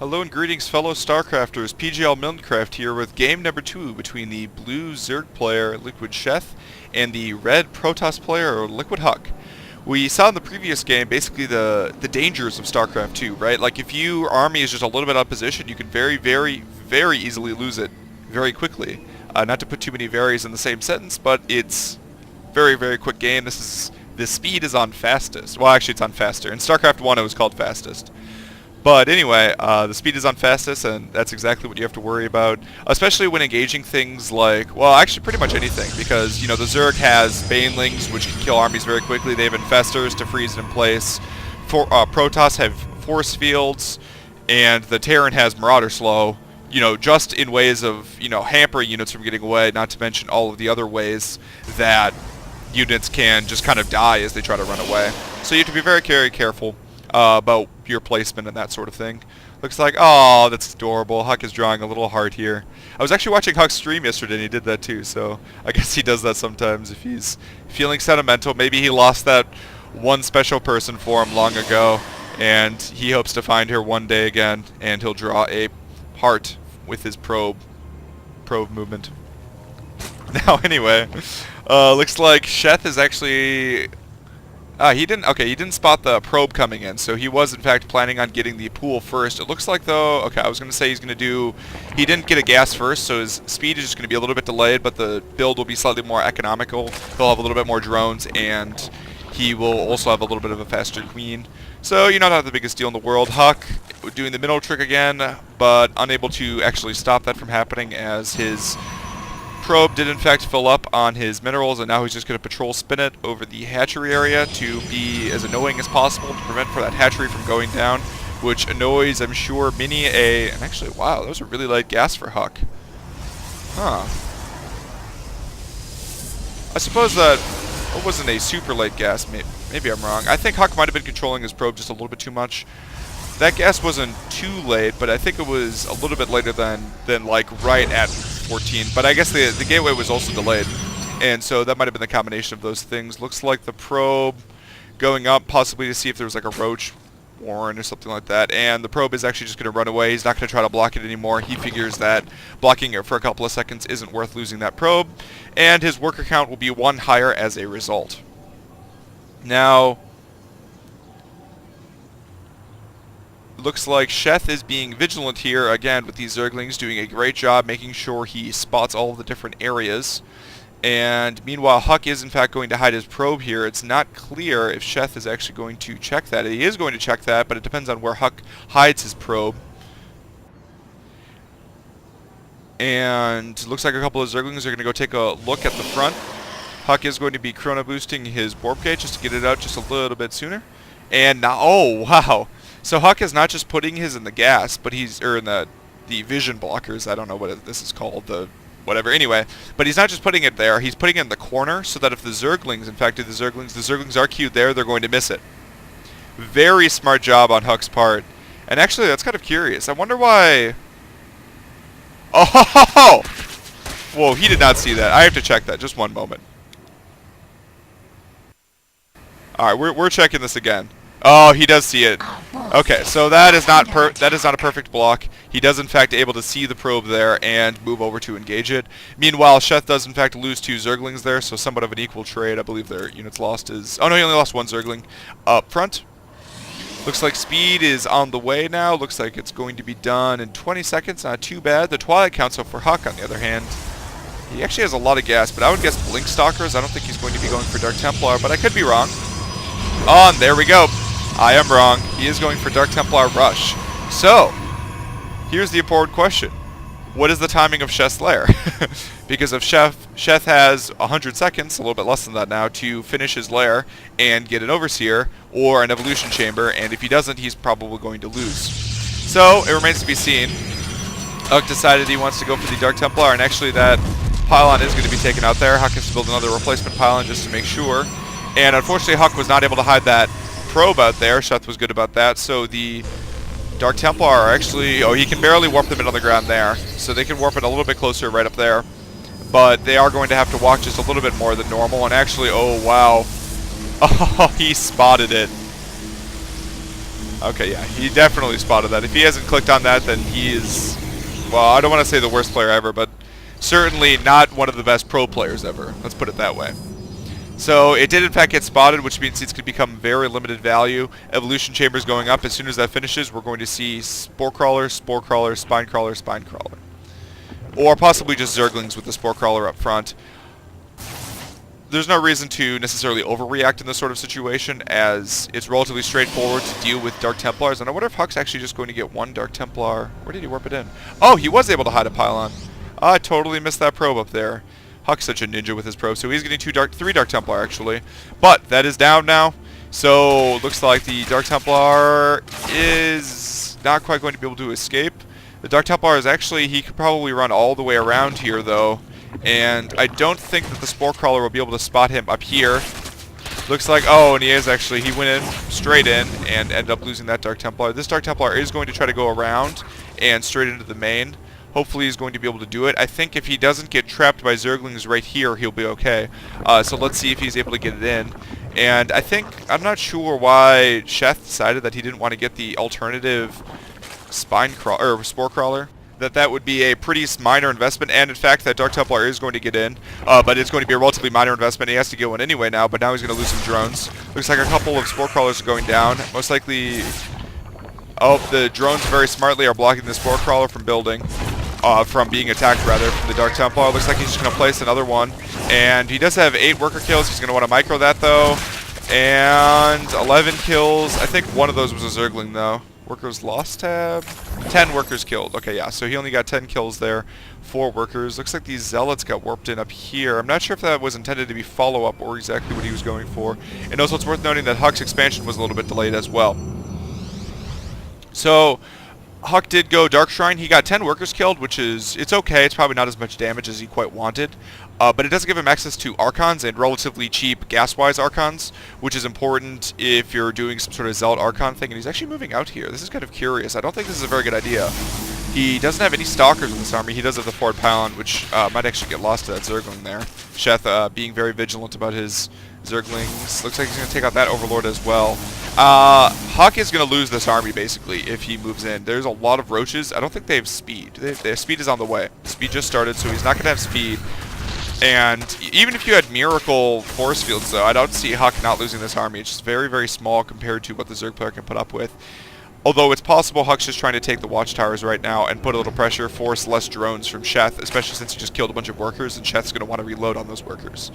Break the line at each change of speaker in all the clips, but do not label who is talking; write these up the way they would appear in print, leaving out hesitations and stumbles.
Hello and greetings, fellow StarCrafters. PGL Milncraft here with game number 2 between the blue Zerg player, Liquid Sheth, and the red Protoss player, Liquid Huck. We saw in the previous game basically the dangers of StarCraft 2, right? Like if your army is just a little bit out of position, you can very easily lose it very quickly. Not to put too many varies in the same sentence, but it's very quick game. The speed is on fastest. Well, actually it's on faster. In StarCraft 1 it was called fastest. But anyway, the speed is on fastest, and that's exactly what you have to worry about, especially when engaging things like, well, actually pretty much anything, because, you know, the Zerg has Banelings, which can kill armies very quickly. They have Infestors to freeze it in place. Protoss have Force Fields, and the Terran has Marauder Slow, you know, just in ways of, you know, hampering units from getting away, not to mention all of the other ways that units can just kind of die as they try to run away. So you have to be very careful about your placement and that sort of thing. Looks like, oh, that's adorable. Huck is drawing a little heart here. I was actually watching Huck's stream yesterday and he did that too, so I guess he does that sometimes if he's feeling sentimental. Maybe he lost that one special person for him long ago and he hopes to find her one day again, and he'll draw a heart with his probe movement. Now anyway, looks like Sheth is actually... he didn't spot the probe coming in, so he was in fact planning on getting the pool first. It looks like though, okay, I was going to say he didn't get a gas first, so his speed is just going to be a little bit delayed, but the build will be slightly more economical. He'll have a little bit more drones, and he will also have a little bit of a faster queen. So, you know, not the biggest deal in the world. Huck doing the middle trick again, but unable to actually stop that from happening as his probe did in fact fill up on his minerals, and now he's just going to patrol spin it over the hatchery area to be as annoying as possible to prevent for that hatchery from going down, which annoys, I'm sure, many a... And actually, wow, that was a really light gas for Huck. Huh. I suppose that it wasn't a super light gas. Maybe I'm wrong. I think Huck might have been controlling his probe just a little bit too much. That gas wasn't too late, but I think it was a little bit later than like right at 14. But I guess the gateway was also delayed, and so that might have been the combination of those things. Looks like the probe going up, possibly to see if there was like a roach warren or something like that, and the probe is actually just going to run away. He's not going to try to block it anymore. He figures that blocking it for a couple of seconds isn't worth losing that probe, and his worker count will be 1 higher as a result. Now, looks like Sheth is being vigilant here, again, with these Zerglings, doing a great job making sure he spots all of the different areas. And meanwhile, Huck is in fact going to hide his probe here. It's not clear if Sheth is actually going to check that. He is going to check that, but it depends on where Huck hides his probe. And looks like a couple of Zerglings are going to go take a look at the front. Huck is going to be chrono boosting his warp gate just to get it out just a little bit sooner. And now, oh wow! So Huck is not just putting his in the gas, but he's in the vision blockers. I don't know what this is called, the whatever. Anyway, but he's not just putting it there. He's putting it in the corner so that if the Zerglings, in fact, the Zerglings are queued there, they're going to miss it. Very smart job on Huck's part. And actually, that's kind of curious. I wonder why. Oh! Whoa! He did not see that. I have to check that. Just one moment. All right, we're checking this again. Oh, he does see it. Okay, so that is not a perfect block. He does in fact able to see the probe there and move over to engage it. Meanwhile, Sheth does in fact lose 2 Zerglings there, so somewhat of an equal trade. I believe their units lost is... Oh no, he only lost 1 Zergling up front. Looks like speed is on the way now. Looks like it's going to be done in 20 seconds. Not too bad. The Twilight Council for Huck, on the other hand, he actually has a lot of gas, but I would guess Blink Stalkers. I don't think he's going to be going for Dark Templar, but I could be wrong. Oh, and there we go. I am wrong. He is going for Dark Templar Rush. So, here's the important question. What is the timing of Sheth's lair? Because if Sheth has 100 seconds, a little bit less than that now, to finish his lair and get an Overseer or an Evolution Chamber, and if he doesn't, he's probably going to lose. So, it remains to be seen. Huck decided he wants to go for the Dark Templar, and actually that pylon is going to be taken out there. Huck has to build another replacement pylon just to make sure. And unfortunately, Huck was not able to hide that probe out there. Sheth was good about that, so the Dark Templar are actually... Oh, he can barely warp them in on the ground there, so they can warp it a little bit closer right up there. But they are going to have to walk just a little bit more than normal, and actually, oh wow. Oh, he spotted it. Okay, yeah, he definitely spotted that. If he hasn't clicked on that, then he is, well, I don't want to say the worst player ever, but certainly not one of the best pro players ever. Let's put it that way. So it did in fact get spotted, which means these could become very limited value. Evolution Chambers going up. As soon as that finishes, we're going to see Spore Crawler, Spine Crawler, Spine Crawler. Or possibly just Zerglings with the Spore Crawler up front. There's no reason to necessarily overreact in this sort of situation, as it's relatively straightforward to deal with Dark Templars. And I wonder if Huck's actually just going to get one Dark Templar. Where did he warp it in? Oh, he was able to hide a pylon. I totally missed that probe up there. Huck's such a ninja with his probe, so he's getting three Dark Templar actually. But that is down now, so looks like the Dark Templar is not quite going to be able to escape. The Dark Templar is actually, he could probably run all the way around here though, and I don't think that the Spore Crawler will be able to spot him up here. Looks like, oh, and he is actually, he went in, straight in, and ended up losing that Dark Templar. This Dark Templar is going to try to go around and straight into the main. Hopefully he's going to be able to do it. I think if he doesn't get trapped by Zerglings right here, he'll be okay. So let's see if he's able to get it in. And I think, I'm not sure why Sheth decided that he didn't want to get the alternative Spore Crawler. That would be a pretty minor investment, and in fact that Dark Templar is going to get in, but it's going to be a relatively minor investment. He has to go in anyway now, but now he's going to lose some drones. Looks like a couple of Spore Crawlers are going down. Most likely, oh, the drones very smartly are blocking the Spore Crawler from building. From being attacked, rather, from the Dark Templar. Looks like he's just going to place another one. And he does have 8 worker kills. He's going to want to micro that, though. And 11 kills. I think one of those was a Zergling, though. Workers lost tab. 10 workers killed. Okay, yeah, so he only got 10 kills there. 4 workers. Looks like these Zealots got warped in up here. I'm not sure if that was intended to be follow-up or exactly what he was going for. And also it's worth noting that Huck's expansion was a little bit delayed as well. So Huck did go Dark Shrine. He got 10 workers killed, which is, it's okay. It's probably not as much damage as he quite wanted. But it does give him access to Archons and relatively cheap gas-wise Archons, which is important if you're doing some sort of Zealot Archon thing. And he's actually moving out here. This is kind of curious. I don't think this is a very good idea. He doesn't have any Stalkers in this army. He does have the Forward Pylon, which might actually get lost to that Zergling there. Sheth being very vigilant about his Zerglings. Looks like he's going to take out that Overlord as well. Huck is going to lose this army, basically, if he moves in. There's a lot of Roaches. I don't think they have speed. Their speed is on the way. Speed just started, so he's not going to have speed. And even if you had Miracle Force Fields, though, I don't see Huck not losing this army. It's just very, very small compared to what the Zerg player can put up with. Although it's possible Huck's just trying to take the Watchtowers right now and put a little pressure, force less drones from Sheth, especially since he just killed a bunch of workers, and Sheth's going to want to reload on those workers.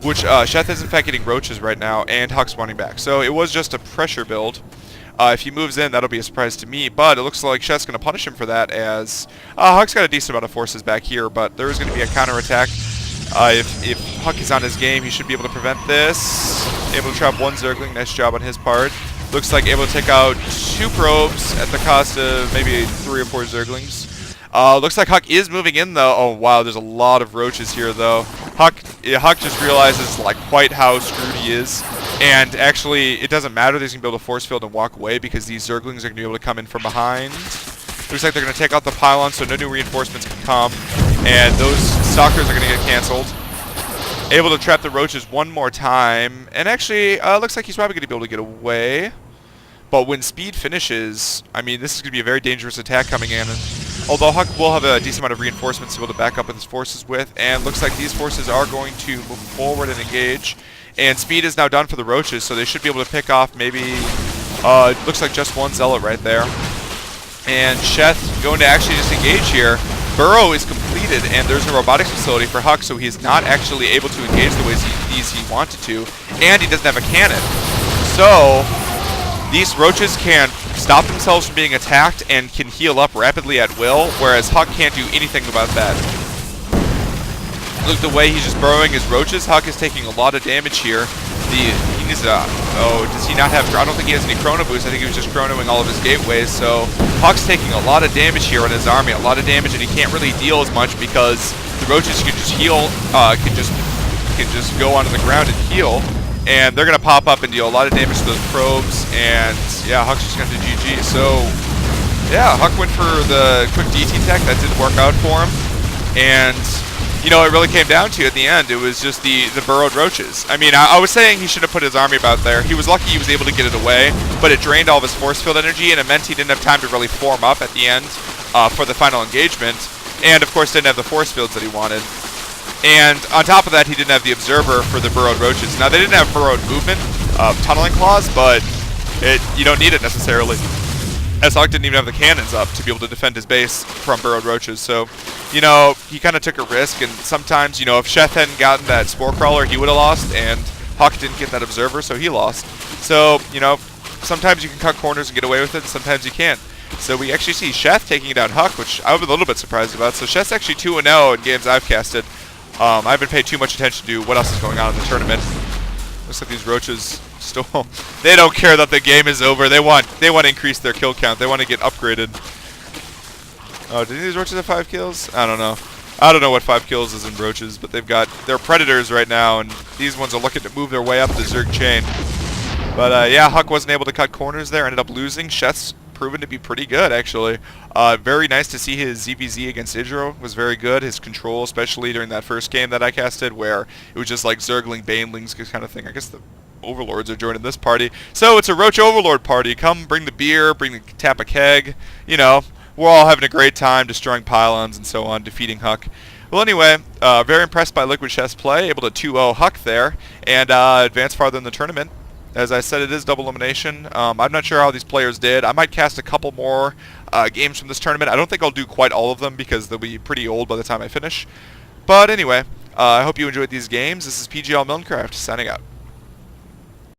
Which, Sheth is in fact getting Roaches right now, and Huck's spawning back. So it was just a pressure build. If he moves in, that'll be a surprise to me, but it looks like Sheth's going to punish him for that, as Huck's got a decent amount of forces back here, but there is going to be a counterattack. If Huck is on his game, he should be able to prevent this. Able to trap 1 Zergling, nice job on his part. Looks like able to take out 2 probes at the cost of maybe 3 or 4 Zerglings. Looks like Huck is moving in, though. Oh, wow, there's a lot of Roaches here, though. Huck just realizes, like, quite how screwed he is. And actually, it doesn't matter that he's going to be able to force field and walk away, because these Zerglings are going to be able to come in from behind. Looks like they're going to take out the pylon, so no new reinforcements can come. And those Stalkers are going to get cancelled. Able to trap the Roaches one more time. And actually, looks like he's probably going to be able to get away. But when speed finishes, I mean, this is going to be a very dangerous attack coming in. And although Huck will have a decent amount of reinforcements to be able to back up with his forces with. And looks like these forces are going to move forward and engage. And speed is now done for the Roaches, so they should be able to pick off maybe, looks like just 1 Zealot right there. And Sheth going to actually just engage here. Burrow is completed, and there's a robotics facility for Huck, so he's not actually able to engage the ways he wanted to, and he doesn't have a cannon. So these Roaches can stop themselves from being attacked and can heal up rapidly at will, whereas Huck can't do anything about that. Look, the way he's just burrowing his Roaches, Huck is taking a lot of damage here. He needs to, oh, does he not have, I don't think he has any Chrono Boost. I think he was just chronoing all of his gateways, so Huck's taking a lot of damage here on his army, a lot of damage, and he can't really deal as much because the Roaches can just heal, can just go onto the ground and heal, and they're going to pop up and deal a lot of damage to those probes, and yeah, Huck's just going to GG. So yeah, Huck went for the quick DT tech, that didn't work out for him, and you know, it really came down to at the end. It was just the burrowed roaches. I mean, I was saying he should have put his army about there. He was lucky he was able to get it away, but it drained all of his force field energy, and it meant he didn't have time to really form up at the end for the final engagement, and of course didn't have the force fields that he wanted. And on top of that, he didn't have the observer for the burrowed roaches. Now, they didn't have burrowed movement of tunneling claws, but you don't need it necessarily, as Huck didn't even have the cannons up to be able to defend his base from burrowed roaches. So, you know, he kind of took a risk, and sometimes, you know, if Sheth hadn't gotten that spore crawler, he would have lost, and Huck didn't get that observer, so he lost. So, you know, sometimes you can cut corners and get away with it, and sometimes you can't. So we actually see Sheth taking down Huck, which I was a little bit surprised about. So Sheth's actually 2-0 in games I've casted. I haven't paid too much attention to what else is going on in the tournament. Looks like these roaches still, they don't care that the game is over. They want to increase their kill count. They want to get upgraded. Oh, did these roaches have 5 kills? I don't know. I don't know what 5 kills is in roaches, but they're predators right now, and these ones are looking to move their way up the Zerg chain. But yeah, Huck wasn't able to cut corners there. Ended up losing. Sheth's proven to be pretty good, actually. Very nice to see his ZVZ against Idro was very good. His control, especially during that first game that I casted, where it was just like Zergling, Banelings kind of thing. I guess the Overlords are joining this party. So it's a Roach Overlord party. Come, bring the beer, tap a keg. You know, we're all having a great time destroying pylons and so on, defeating Huck. Well, anyway, very impressed by Liquid Chess play, able to 2-0 Huck there, and advance farther in the tournament. As I said, it is double elimination. I'm not sure how these players did. I might cast a couple more games from this tournament. I don't think I'll do quite all of them because they'll be pretty old by the time I finish. But anyway, I hope you enjoyed these games. This is PGL Milncraft signing out.